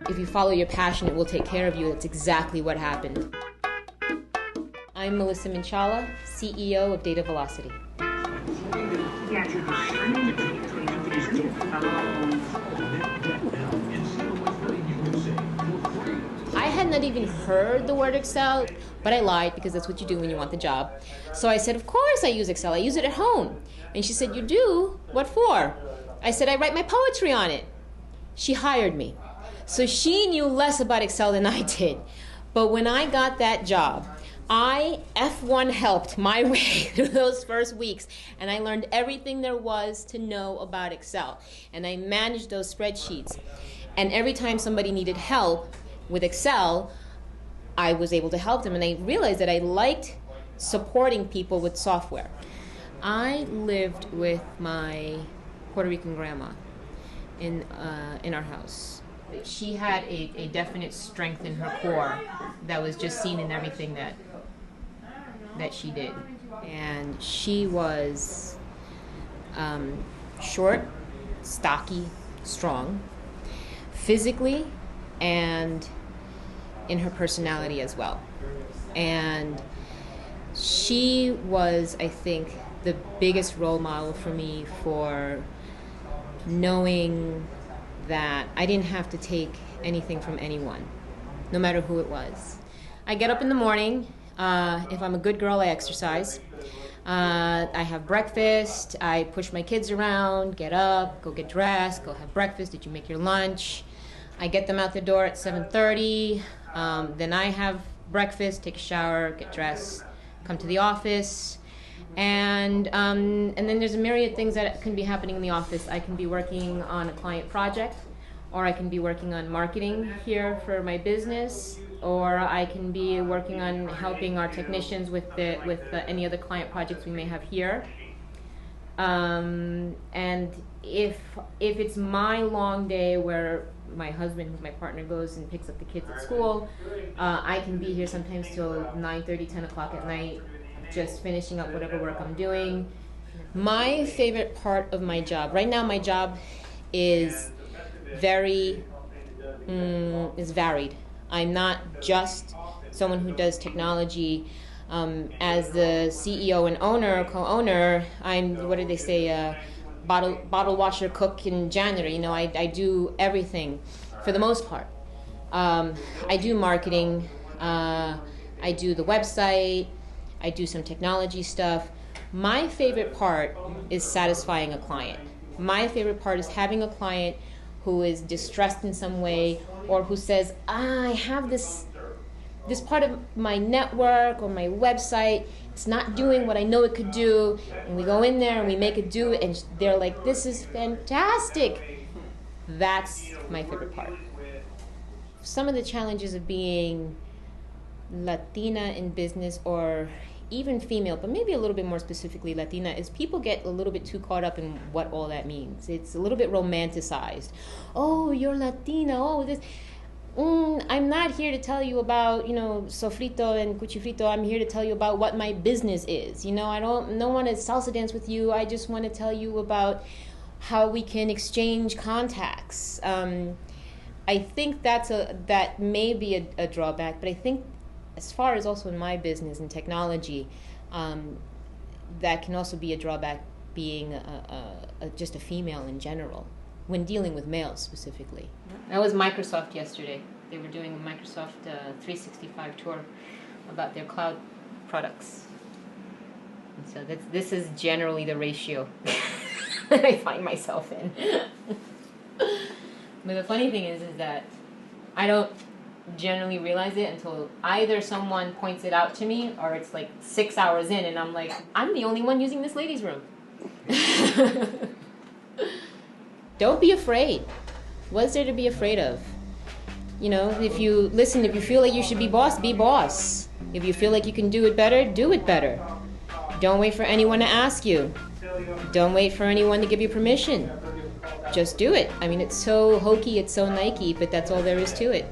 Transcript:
If you follow your passion, it will take care of you. That's exactly what happened. I'm Melissa Minchala, CEO of Data Velocity. I had not even heard the word Excel, but I lied because that's what you do when you want the job. So I said, of course I use Excel. I use it at home. And she said, you do? What for? I said, I write my poetry on it. She hired me. So she knew less about Excel than I did. But when I got that job, I F1 helped my way through those first weeks, and I learned everything there was to know about Excel. And I managed those spreadsheets. And every time somebody needed help with Excel, I was able to help them. And I realized that I liked supporting people with software. I lived with my Puerto Rican grandma in our house. She had a definite strength in her core that was just seen in everything that she did. And she was short, stocky, strong, physically and in her personality as well. And she was, I think, the biggest role model for me for knowing that I didn't have to take anything from anyone, no matter who it was. I get up in the morning. If I'm a good girl, I exercise. I have breakfast. I push my kids around, get up, go get dressed, go have breakfast. Did you make your lunch? I get them out the door at 7:30. Then I have breakfast, take a shower, get dressed, come to the office. And then there's a myriad of things that can be happening in the office. I can be working on a client project, or I can be working on marketing here for my business, or I can be working on helping our technicians with any other client projects we may have here. And if it's my long day where my husband, who's my partner, goes and picks up the kids at school, I can be here sometimes till 9:30, 10 o'clock at night, just finishing up whatever work I'm doing. My favorite part of my job, right now my job is varied. I'm not just someone who does technology. As the CEO and co-owner, I'm, what did they say, bottle washer, cook, and janitor. You know, I do everything for the most part. I do marketing, I do the website, I do some technology stuff. My favorite part is satisfying a client. My favorite part is having a client who is distressed in some way, or who says, I have this part of my network or my website, it's not doing what I know it could do, and we go in there and we make it do it, and they're like, this is fantastic. That's my favorite part. Some of the challenges of being Latina in business, or even female, but maybe a little bit more specifically Latina, is people get a little bit too caught up in what all that means. It's a little bit romanticized. Oh, you're Latina, oh, this. I'm not here to tell you about, sofrito and cuchifrito. I'm here to tell you about what my business is. I don't want to salsa dance with you. I just want to tell you about how we can exchange contacts. I think that may be a drawback, but I think as far as also in my business and technology, that can also be a drawback, being just a female in general, when dealing with males specifically. That was Microsoft yesterday. They were doing a Microsoft 365 tour about their cloud products. And so this is generally the ratio that I find myself in. But the funny thing is that I don't generally realize it until either someone points it out to me, or it's like 6 hours in and I'm like, I'm the only one using this ladies' room. Don't be afraid. What's there to be afraid of? If you feel like you should be boss, be boss. If you feel like you can do it better, do it better. Don't wait for anyone to ask you. Don't wait for anyone to give you permission. Just do it. I mean, it's so hokey, it's so Nike, but that's all there is to it.